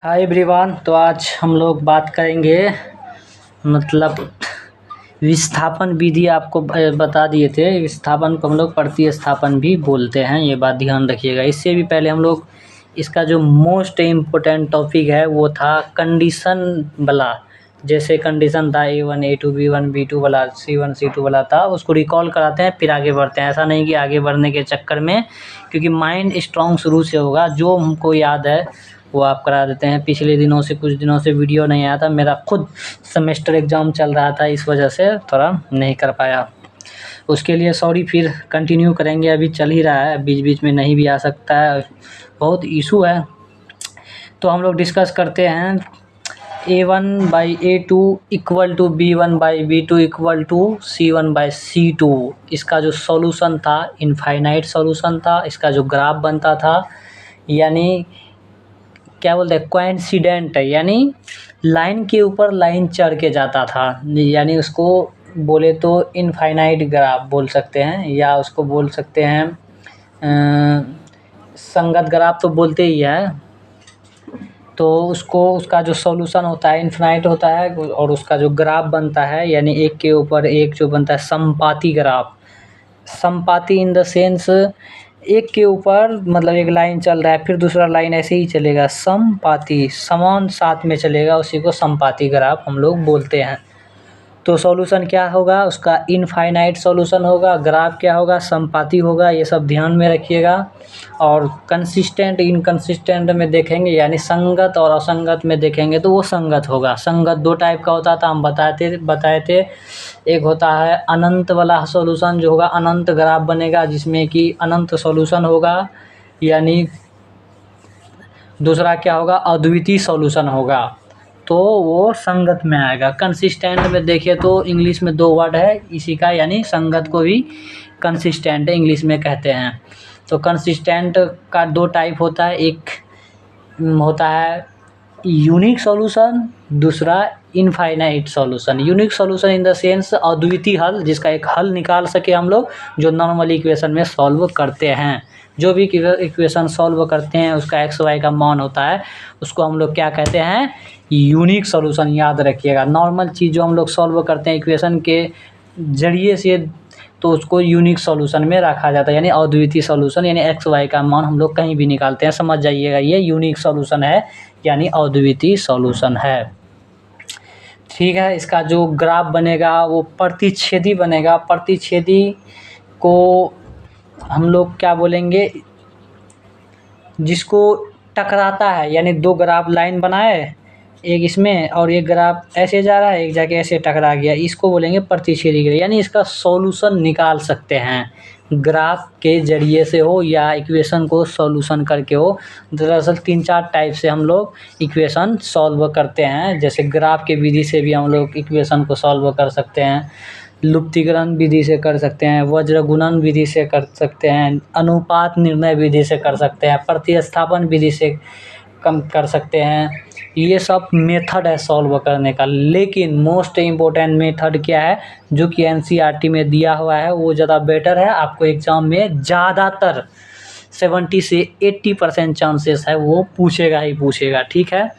Hi everyone. तो आज हम लोग बात करेंगे मतलब विस्थापन विधि। आपको बता दिए थे, विस्थापन को हम लोग प्रतिस्थापन भी बोलते हैं, ये बात ध्यान रखिएगा। इससे भी पहले हम लोग इसका जो मोस्ट इम्पोर्टेंट टॉपिक है वो था कंडीशन वाला। जैसे कंडीशन था A1 A2 B1 B2 वाला, C1 C2 वाला था, उसको रिकॉल कराते हैं फिर आगे बढ़ते हैं। ऐसा नहीं कि आगे बढ़ने के चक्कर में, क्योंकि माइंड स्ट्रॉन्ग शुरू से होगा। जो हमको याद है वो आप करा देते हैं। पिछले दिनों से कुछ दिनों से वीडियो नहीं आया था, मेरा खुद सेमेस्टर एग्ज़ाम चल रहा था, इस वजह से थोड़ा नहीं कर पाया। उसके लिए सॉरी। फिर कंटिन्यू करेंगे, अभी चल ही रहा है, बीच बीच में नहीं भी आ सकता है, बहुत इशू है। तो हम लोग डिस्कस करते हैं A1/A2 equal to B1/B2 equal to C1/C2। इसका जो सॉल्यूशन था इनफाइनाइट सॉल्यूशन था। इसका जो ग्राफ बनता था, यानी क्या बोलते हैं, कोइंसिडेंट है, यानी लाइन के ऊपर लाइन चढ़ के जाता था। यानी उसको बोले तो इनफाइनाइट ग्राफ बोल सकते हैं, या उसको बोल सकते हैं संगत ग्राफ तो बोलते ही है। तो उसका जो सॉल्यूशन होता है इनफाइनाइट होता है, और उसका जो ग्राफ बनता है यानी एक के ऊपर एक जो बनता है समपाती ग्राफ। समपाती इन द सेंस एक के ऊपर मतलब एक लाइन चल रहा है, फिर दूसरा लाइन ऐसे ही चलेगा, समपाती समान साथ में चलेगा, उसी को समपाती ग्राफ हम लोग बोलते हैं। तो सॉल्यूशन क्या होगा, उसका इनफाइनाइट सॉल्यूशन होगा, ग्राफ क्या होगा, समपाती होगा। ये सब ध्यान में रखिएगा। और कंसिस्टेंट इनकंसिस्टेंट में देखेंगे, यानी संगत और असंगत में देखेंगे तो वो संगत होगा। संगत दो टाइप का होता था, हम बताए थे। एक होता है अनंत वाला सॉल्यूशन, जो होगा अनंत ग्राफ बनेगा जिसमें कि अनंत सॉल्यूशन होगा, यानी दूसरा क्या होगा, अद्वितीय सॉल्यूशन होगा, तो वो संगत में आएगा। कंसिस्टेंट में देखिए तो इंग्लिश में दो वर्ड है इसी का, यानी संगत को भी कंसिस्टेंट इंग्लिश में कहते हैं। तो कंसिस्टेंट का दो टाइप होता है, एक होता है यूनिक सॉल्यूशन, दूसरा infinite solution. Unique solution in the sense अद्वितीय हल, जिसका एक हल निकाल सके हम लोग, जो नॉर्मल इक्वेशन में सॉल्व करते हैं। जो भी इक्वेशन सॉल्व करते हैं उसका एक्स वाई का मान होता है, उसको हम लोग क्या कहते हैं, यूनिक सॉल्यूशन। याद रखिएगा, नॉर्मल चीज़ जो हम लोग सॉल्व करते हैं इक्वेशन के जरिए से, तो उसको यूनिक सॉल्यूशन में रखा जाता है, यानी अद्वितीय सॉल्यूशन, यानी एक्स वाई का मान हम लोग कहीं भी निकालते हैं, समझ जाइएगा ये यूनिक सॉल्यूशन है, यानी अद्वितीय सॉल्यूशन है। ठीक है। इसका जो ग्राफ बनेगा वो प्रतिच्छेदी बनेगा। प्रतिच्छेदी को हम लोग क्या बोलेंगे, जिसको टकराता है, यानी दो ग्राफ लाइन बनाए, एक इसमें और एक ग्राफ ऐसे जा रहा है, एक जाके ऐसे टकरा गया, इसको बोलेंगे प्रतिच्छेदी ग्राफ। यानी इसका सॉल्यूशन निकाल सकते हैं, ग्राफ के जरिए से हो या इक्वेशन को सॉल्यूशन करके हो। दरअसल 3-4 टाइप से हम लोग इक्वेशन सॉल्व करते हैं। जैसे ग्राफ के विधि से भी हम लोग इक्वेशन को सॉल्व कर सकते हैं, लुप्तीकरण विधि से कर सकते हैं, वज्र गुणन विधि से कर सकते हैं, अनुपात निर्णय विधि से कर सकते हैं, प्रतिस्थापन विधि से कम कर सकते हैं। ये सब मेथड है सॉल्व करने का। लेकिन मोस्ट इम्पोर्टेंट मेथड क्या है, जो कि एनसीईआरटी में दिया हुआ है, वो ज़्यादा बेटर है। आपको एग्ज़ाम में ज़्यादातर 70 से 80% चांसेस है वो पूछेगा ही पूछेगा। ठीक है।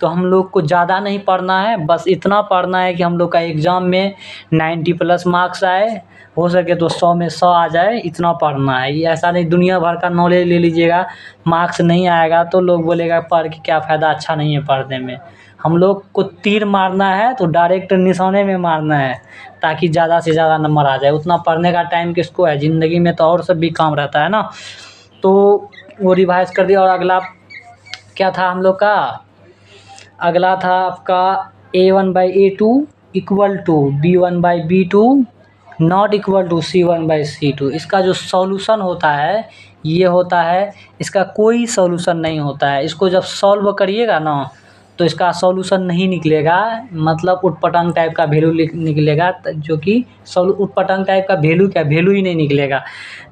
तो हम लोग को ज़्यादा नहीं पढ़ना है, बस इतना पढ़ना है कि हम लोग का एग्ज़ाम में 90+ मार्क्स आए, हो सके तो 100 में 100 आ जाए, इतना पढ़ना है। ये ऐसा नहीं दुनिया भर का नॉलेज ले लीजिएगा, मार्क्स नहीं आएगा तो लोग बोलेगा पढ़ के क्या फ़ायदा, अच्छा नहीं है पढ़ने में। हम लोग को तीर मारना है तो डायरेक्ट निशाने में मारना है, ताकि ज़्यादा से ज़्यादा नंबर आ जाए। उतना पढ़ने का टाइम किसको है, ज़िंदगी में तो और सब भी काम रहता है ना। तो वो रिवाइज कर दिया। और अगला क्या था हम लोग का, अगला था आपका A1/A2 equal to B1/B2 not equal to C1/C2। इसका जो सॉल्यूशन होता है ये होता है, इसका कोई सॉल्यूशन नहीं होता है। इसको जब सॉल्व करिएगा ना तो इसका सॉल्यूशन नहीं निकलेगा, मतलब उटपटांग टाइप का वैल्यू निकलेगा, जो कि उटपटांग टाइप का वैल्यू क्या, वैल्यू ही नहीं निकलेगा।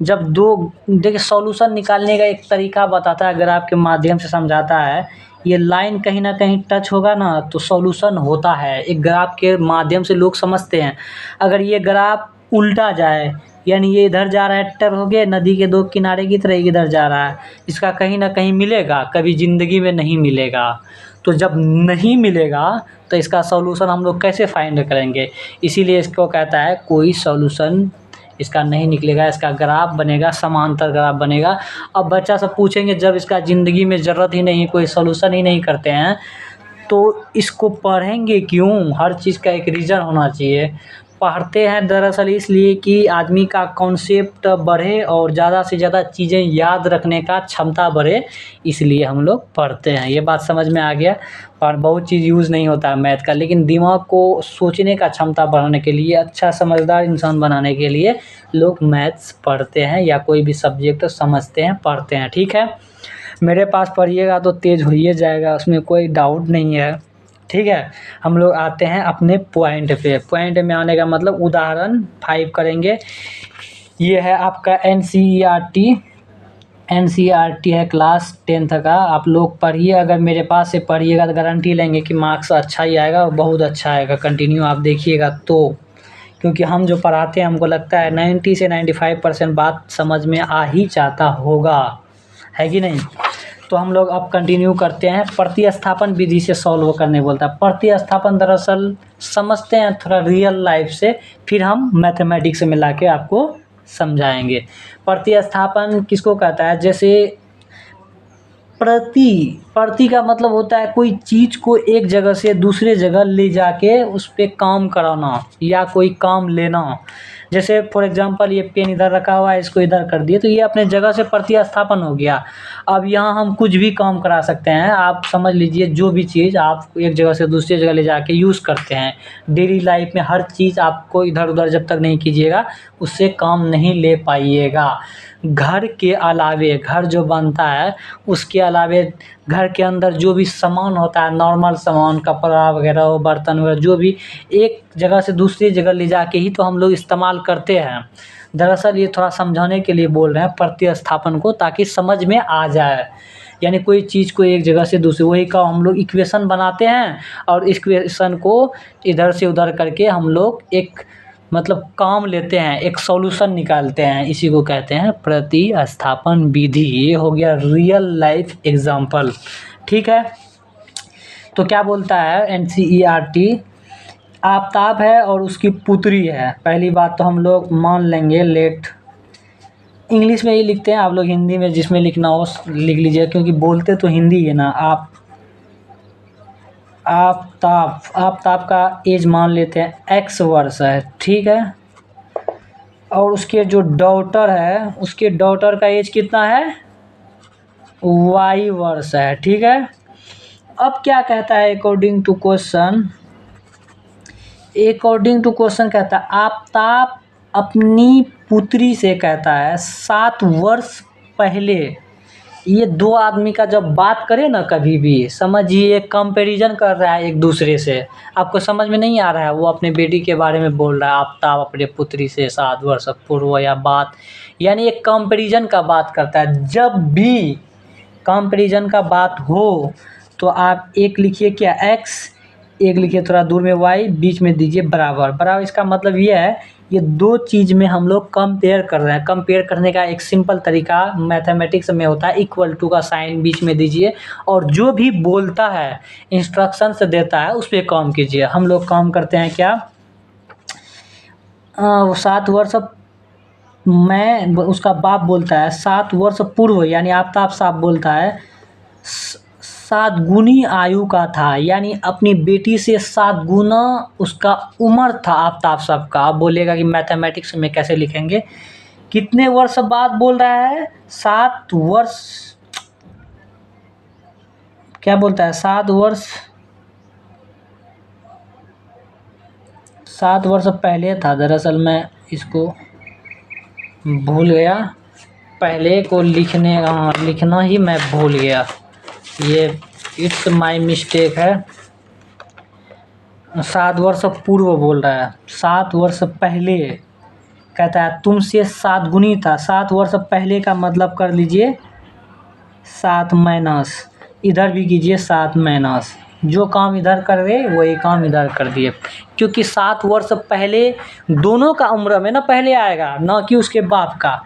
जब दो देखिए, सॉल्यूशन निकालने का एक तरीका बताता है, अगर आपके माध्यम से समझाता है, ये लाइन कहीं ना कहीं टच होगा ना तो सॉल्यूशन होता है। एक ग्राफ के माध्यम से लोग समझते हैं। अगर ये ग्राफ उल्टा जाए, यानी ये इधर जा रहा है, टर हो गया, नदी के दो किनारे की तरह इधर जा रहा है, इसका कहीं ना कहीं मिलेगा, कभी ज़िंदगी में नहीं मिलेगा। तो जब नहीं मिलेगा तो इसका सॉल्यूशन हम लोग कैसे फाइंड करेंगे। इसीलिए इसको कहता है कोई सॉल्यूशन इसका नहीं निकलेगा, इसका ग्राफ बनेगा, समांतर ग्राफ बनेगा। अब बच्चा सब पूछेंगे जब इसका ज़िंदगी में ज़रूरत ही नहीं, कोई सॉल्यूशन ही नहीं करते हैं तो इसको पढ़ेंगे क्यों। हर चीज़ का एक रीज़न होना चाहिए। पढ़ते हैं दरअसल इसलिए कि आदमी का कॉन्सेप्ट बढ़े और ज़्यादा से ज़्यादा चीज़ें याद रखने का क्षमता बढ़े, इसलिए हम लोग पढ़ते हैं। ये बात समझ में आ गया। पर बहुत चीज़ यूज़ नहीं होता है मैथ का, लेकिन दिमाग को सोचने का क्षमता बढ़ाने के लिए, अच्छा समझदार इंसान बनाने के लिए लोग मैथ्स पढ़ते हैं या कोई भी सब्जेक्ट समझते हैं, पढ़ते हैं। ठीक है, मेरे पास पढ़िएगा तो तेज़ हो ही जाएगा, उसमें कोई डाउट नहीं है। ठीक है, हम लोग आते हैं अपने पॉइंट पे। पॉइंट में आने का मतलब उदाहरण 5 करेंगे। ये है आपका एनसीईआरटी है क्लास 10th का। आप लोग पढ़िए, अगर मेरे पास से पढ़िएगा तो गारंटी लेंगे कि मार्क्स अच्छा ही आएगा और बहुत अच्छा आएगा। कंटिन्यू आप देखिएगा तो, क्योंकि हम जो पढ़ाते हैं हमको लगता है 90 से 95% बात समझ में आ ही जाता होगा, है कि नहीं। तो हम लोग अब कंटिन्यू करते हैं। प्रतिस्थापन विधि से सॉल्व करने बोलता है। प्रतिस्थापन दरअसल समझते हैं थोड़ा रियल लाइफ से, फिर हम मैथमेटिक्स में मिला के आपको समझाएंगे। प्रतिस्थापन किसको कहता है, जैसे प्रति का मतलब होता है कोई चीज़ को एक जगह से दूसरे जगह ले जाके उस पर काम कराना या कोई काम लेना। जैसे फॉर एग्जांपल ये पेन इधर रखा हुआ है, इसको इधर कर दिए तो ये अपने जगह से प्रतिस्थापन हो गया। अब यहाँ हम कुछ भी काम करा सकते हैं। आप समझ लीजिए जो भी चीज़ आप एक जगह से दूसरी जगह ले जाके यूज़ करते हैं डेली लाइफ में, हर चीज़ आपको इधर उधर जब तक नहीं कीजिएगा उससे काम नहीं ले पाइएगा। घर के अलावे, घर जो बनता है उसके अलावे घर के अंदर जो भी सामान होता है, नॉर्मल सामान, कपड़ा वगैरह हो, बर्तन वगैरह, जो भी एक जगह से दूसरी जगह ले जाके ही तो हम लोग इस्तेमाल करते हैं। दरअसल ये थोड़ा समझाने के लिए बोल रहे हैं प्रतिस्थापन को, ताकि समझ में आ जाए। यानी कोई चीज़ को एक जगह से दूसरी, वही का हम लोग इक्वेशन बनाते हैं और इक्वेशन को इधर से उधर करके हम लोग एक मतलब काम लेते हैं, एक सॉल्यूशन निकालते हैं। इसी को कहते हैं प्रतिस्थापन विधि। ये हो गया रियल लाइफ एग्जांपल। ठीक है, तो क्या बोलता है एनसीईआरटी, आफताब है और उसकी पुत्री है। पहली बात तो हम लोग मान लेंगे, लेट इंग्लिश में ही लिखते हैं, आप लोग हिंदी में जिसमें लिखना हो लिख लीजिए, क्योंकि बोलते तो हिंदी है ना। आफताब का एज मान लेते हैं x वर्ष है। ठीक है, और उसके जो डॉटर है, उसके डॉटर का एज कितना है, y वर्ष है। ठीक है, अब क्या कहता है अकॉर्डिंग टू क्वेश्चन कहता है आफताब अपनी पुत्री से कहता है 7 वर्ष पहले। ये दो आदमी का जब बात करे ना, कभी भी समझिए कंपैरिजन कर रहा है एक दूसरे से। आपको समझ में नहीं आ रहा है, वो अपने बेटी के बारे में बोल रहा है, आफताब अपने पुत्री से 7 वर्ष पूर्व या बात, यानी एक कंपैरिजन का बात करता है। जब भी कंपैरिजन का बात हो तो आप एक लिखिए क्या x, एक लिखिए थोड़ा दूर में y, बीच में दीजिए बराबर। इसका मतलब ये है ये दो चीज़ में हम लोग कंपेयर कर रहे हैं। कंपेयर करने का एक सिंपल तरीका मैथमेटिक्स में होता है, इक्वल टू का साइन बीच में दीजिए और जो भी बोलता है, इंस्ट्रक्शन से देता है, उस पर काम कीजिए। हम लोग काम करते हैं क्या, 7 वर्ष में उसका बाप बोलता है 7 वर्ष पूर्व, यानी आफताब साहब बोलता है 7 गुनी आयु का था, यानी अपनी बेटी से 7 गुना उसका उम्र था आफताब साहब का। आप बोलेगा कि मैथमेटिक्स में कैसे लिखेंगे, कितने वर्ष बाद बोल रहा है, 7 वर्ष, क्या बोलता है 7 वर्ष पहले था। दरअसल मैं इसको भूल गया, पहले को लिखना ही मैं भूल गया, ये इट्स माय मिस्टेक है। 7 वर्ष पूर्व बोल रहा है, 7 वर्ष पहले कहता है तुमसे 7 गुनी था। 7 वर्ष पहले का मतलब कर लीजिए 7 माइनस, इधर भी कीजिए 7 माइनस, जो काम इधर कर रहे वही काम इधर कर दिए, क्योंकि 7 वर्ष पहले दोनों का उम्र में ना पहले आएगा, ना कि उसके बाप का,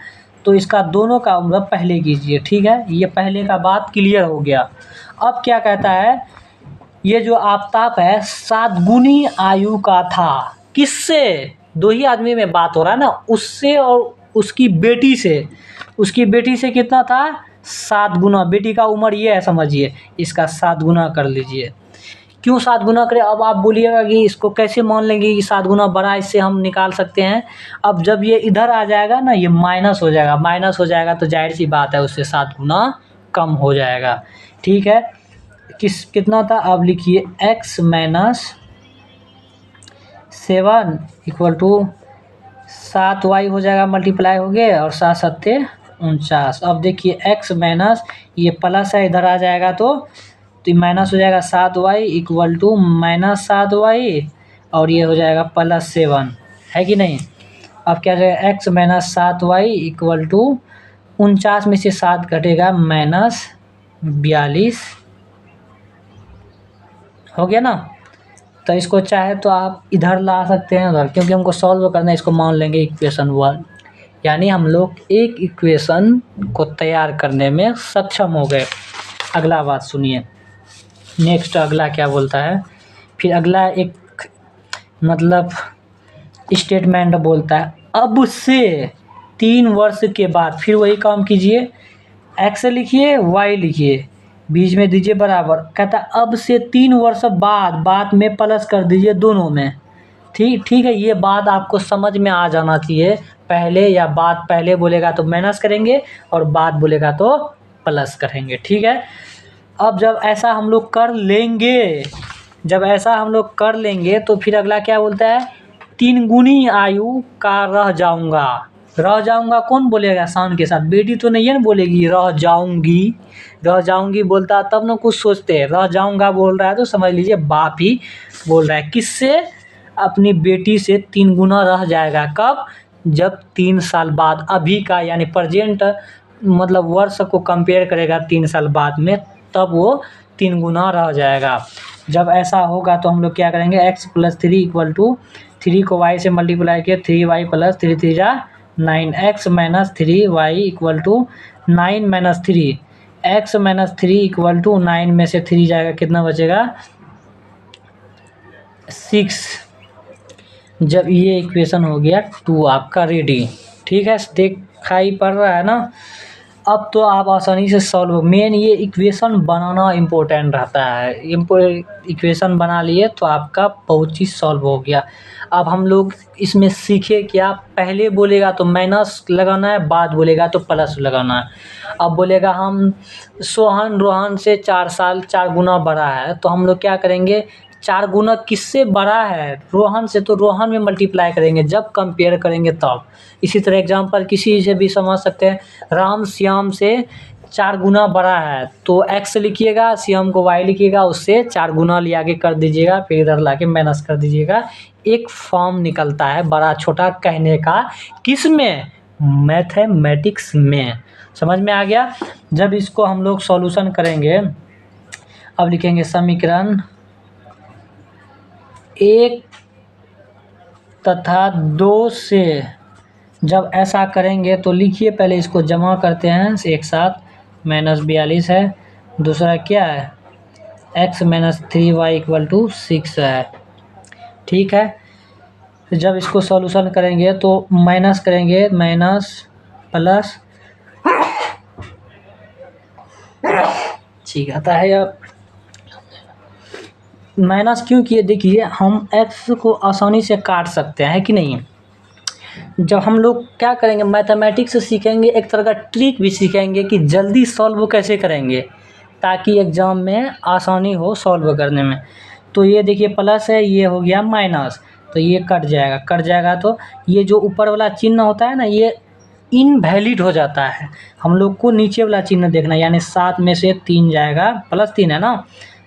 तो इसका दोनों का उम्र पहले कीजिए। ठीक है, ये पहले का बात क्लियर हो गया। अब क्या कहता है, ये जो आफताब है 7 गुनी आयु का था। किससे? 2 ही आदमी में बात हो रहा है ना, उससे और उसकी बेटी से। उसकी बेटी से कितना था? 7 गुना। बेटी का उम्र ये है समझिए, इसका 7 गुना कर लीजिए। क्यों 7 गुना करें? अब आप बोलिएगा कि इसको कैसे मान लेंगे कि 7 गुना बड़ा, इससे हम निकाल सकते हैं। अब जब ये इधर आ जाएगा ना, ये माइनस हो जाएगा। माइनस हो जाएगा तो जाहिर सी बात है उससे 7 गुना कम हो जाएगा। ठीक है, कितना था? अब लिखिए x minus 7 equal to 7y हो जाएगा, मल्टीप्लाई हो गए और 7 सत्ते 49। अब देखिए x माइनस, ये प्लस है इधर आ जाएगा तो ये माइनस हो जाएगा 7y equal to minus 7y और ये हो जाएगा प्लस 7, है कि नहीं। अब क्या जाएगा? x minus 7y equal to 49 में से 7 घटेगा माइनस 42, हो गया ना। तो इसको चाहे तो आप इधर ला सकते हैं उधर, क्योंकि हमको सॉल्व करना है। इसको मान लेंगे इक्वेशन 1, यानी हम लोग एक इक्वेशन को तैयार करने में सक्षम हो गए। अगला बात सुनिए, नेक्स्ट अगला क्या बोलता है। फिर अगला एक मतलब स्टेटमेंट बोलता है, अब से 3 वर्ष के बाद। फिर वही काम कीजिए, x लिखिए y लिखिए, बीच में दीजिए बराबर। कहता है अब से 3 वर्ष बाद में प्लस कर दीजिए दोनों में। ठीक है, ये बात आपको समझ में आ जाना चाहिए। पहले या बाद, पहले बोलेगा तो माइनस करेंगे और बाद बोलेगा तो प्लस करेंगे। ठीक है, अब जब ऐसा हम लोग कर लेंगे, तो फिर अगला क्या बोलता है? 3 गुनी आयु का रह जाऊंगा। रह जाऊंगा कौन बोलेगा साउंड के साथ? बेटी तो नहीं है ना बोलेगी रह जाऊंगी बोलता तब ना कुछ सोचते हैं। रह जाऊंगा बोल रहा है तो समझ लीजिए बाप ही बोल रहा है। किससे? अपनी बेटी से 3 गुना रह जाएगा। कब? जब 3 साल बाद, अभी का यानी प्रेजेंट मतलब वर्ष को कंपेयर करेगा 3 साल बाद में, तब वो 3 गुना रह जाएगा। जब ऐसा होगा तो हम लोग क्या करेंगे? x प्लस 3 इक्वल टू 3 को y से मल्टीप्लाई किया, 3y प्लस 3 3 जा 9, x minus 3y equal to 9 minus 3, x minus 3 equal to 9 में से 3 जाएगा, कितना बचेगा? 6। जब ये इक्वेशन हो गया 2 आपका रेडी। ठीक है, दिखाई पड़ रहा है ना। अब तो आप आसानी से सॉल्व, मेन ये इक्वेशन बनाना इम्पोर्टेंट रहता है। इक्वेशन बना लिए तो आपका बहुत चीज़ सॉल्व हो गया। अब हम लोग इसमें सीखे क्या? पहले बोलेगा तो माइनस लगाना है, बाद बोलेगा तो प्लस लगाना है। अब बोलेगा हम सोहन रोहन से 4 गुना बड़ा है, तो हम लोग क्या करेंगे? 4 गुना किससे बड़ा है? रोहन से, तो रोहन में मल्टीप्लाई करेंगे जब कंपेयर करेंगे तब। इसी तरह एग्जांपल किसी से भी समझ सकते हैं, राम श्याम से 4 गुना बड़ा है, तो x लिखिएगा, श्याम को y लिखिएगा, उससे 4 गुना ले आगे कर दीजिएगा, फिर इधर लाके माइनस कर दीजिएगा। एक फॉर्म निकलता है बड़ा छोटा कहने का, किस में? मैथमेटिक्स में। समझ में आ गया? जब इसको हम लोग सॉल्यूशन करेंगे, अब लिखेंगे समीकरण 1 तथा 2 से जब ऐसा करेंगे तो लिखिए, पहले इसको जमा करते हैं एक साथ। माइनस 42 है, दूसरा क्या है? x minus 3y equal to 6 है। ठीक है, जब इसको सॉल्यूशन करेंगे तो माइनस करेंगे, माइनस प्लस ठीक आता है। अब माइनस क्यों किए? देखिए हम x को आसानी से काट सकते हैं, है कि नहीं। जब हम लोग क्या करेंगे, मैथमेटिक्स सीखेंगे, एक तरह का ट्रिक भी सीखेंगे कि जल्दी सॉल्व कैसे करेंगे ताकि एग्ज़ाम में आसानी हो सॉल्व करने में। तो ये देखिए प्लस है, ये हो गया माइनस, तो ये कट जाएगा तो ये जो ऊपर वाला चिन्ह होता है ना, ये इनवैलिड हो जाता है। हम लोग को नीचे वाला चिन्ह देखना, यानी 7 में से 3 जाएगा, प्लस 3 है ना,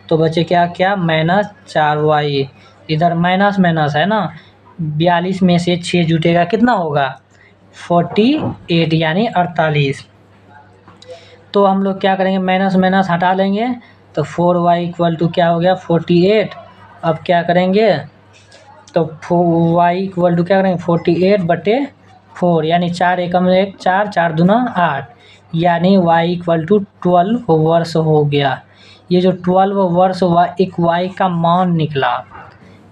तो बचे क्या माइनस 4y। इधर माइनस है ना, 42 में से 6 जुटेगा, कितना होगा? 48 यानी 48। तो हम लोग क्या करेंगे? माइनस हटा लेंगे तो 4y इक्वल टू क्या हो गया? 48। अब क्या करेंगे? तो y इक्वल टू क्या करेंगे? 48/4, यानी 4 एकम 1 4, 4 दूना 8, यानी y इक्वल टू 12 वर्ष हो गया। ये जो 12 वर्ष हुआ एक y का मान निकला,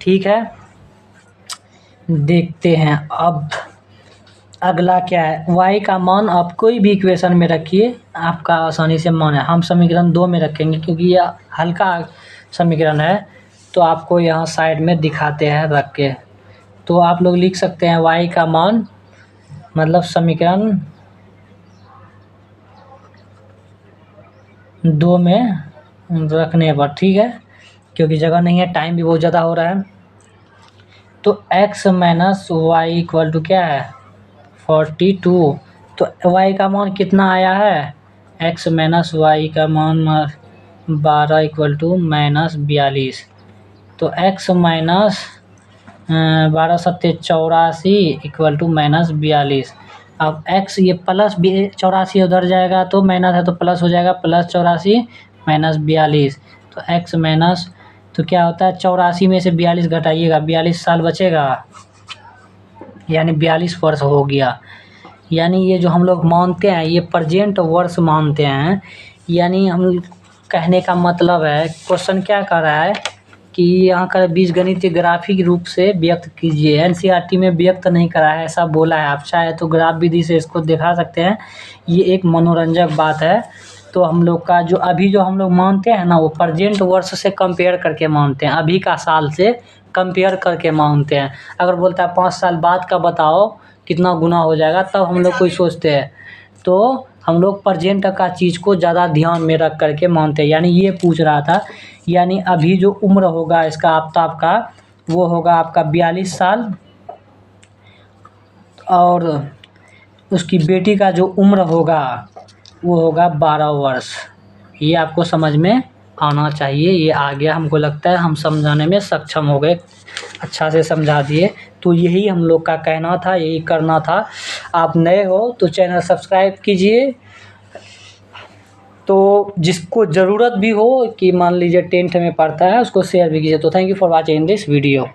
ठीक है। देखते हैं अब अगला क्या है। y का मान आप कोई भी इक्वेशन में रखिए, आपका आसानी से मान है। हम समीकरण 2 में रखेंगे क्योंकि यह हल्का समीकरण है, तो आपको यहाँ साइड में दिखाते हैं रख के। तो आप लोग लिख सकते हैं y का मान, मतलब समीकरण 2 में रखने पर, ठीक है, क्योंकि जगह नहीं है, टाइम भी बहुत ज़्यादा हो रहा है। तो x minus Y equal to क्या है 42। तो y का मान कितना आया है, x माइनस वाई का मान 12 इक्वल टू माइनस 42। तो x माइनस 12 सत्ते 84 इक्वल टू माइनस 42। अब x ये प्लस 84 उधर जाएगा तो माइनस है तो प्लस हो जाएगा, प्लस 84 माइनस 42। तो x माइनस, तो क्या होता है 84 में से 42 घटाइएगा, 42 साल बचेगा, यानी 42 वर्ष हो गया। यानी ये जो हम लोग मानते हैं ये प्रेजेंट वर्ष मानते हैं। यानी हम कहने का मतलब है, क्वेश्चन क्या कर रहा है कि यहाँ का बीजगणित ग्राफिक रूप से व्यक्त कीजिए। एनसीईआरटी में व्यक्त नहीं करा है, ऐसा बोला है। आप चाहे तो ग्राफ विधि से इसको दिखा सकते हैं, ये एक मनोरंजक बात है। तो हम लोग का जो अभी जो हम लोग मानते हैं ना, वो प्रेजेंट वर्ष से कंपेयर करके मानते हैं, अभी का साल से कंपेयर करके मानते हैं। अगर बोलता है 5 साल बाद का बताओ कितना गुना हो जाएगा, तब हम लोग कोई सोचते हैं। तो हम लोग प्रेजेंट का चीज़ को ज़्यादा ध्यान में रख करके मानते हैं। यानी ये पूछ रहा था, यानी अभी जो उम्र होगा इसका आफ्ताब का, वो होगा आपका 42 साल, और उसकी बेटी का जो उम्र होगा वो होगा 12 वर्ष। ये आपको समझ में आना चाहिए। ये आ गया, हमको लगता है हम समझाने में सक्षम हो गए, अच्छा से समझा दिए। तो यही हम लोग का कहना था, यही करना था। आप नए हो तो चैनल सब्सक्राइब कीजिए। तो जिसको ज़रूरत भी हो कि मान लीजिए 10th में पढ़ता है, उसको शेयर भी कीजिए। तो thank you for watching this video.